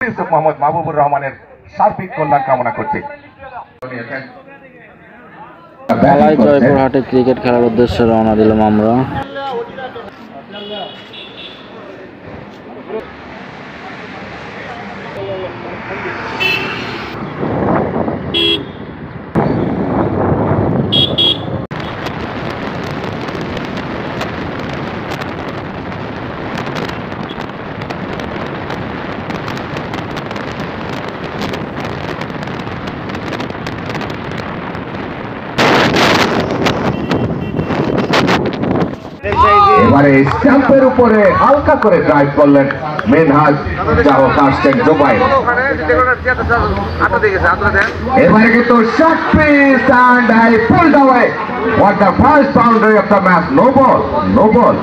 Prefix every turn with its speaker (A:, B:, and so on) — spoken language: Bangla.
A: মোহাম্মদ মাহবুবুর রহমানের সার্বিক কল্যাণ কামনা করছি।
B: পালাই জয়পুরহাটে ক্রিকেট খেলার উদ্দেশ্যে রওনা দিলাম আমরা।
A: এবারে স্ট্যাম্পের উপরে হালকা করে ড্রাইভ করলেন মেনহাজ, চালক আসছেন জোবাই। এবারে কিন্তু short pitch and I pulled away. What the first boundary of the match? No ball, no ball.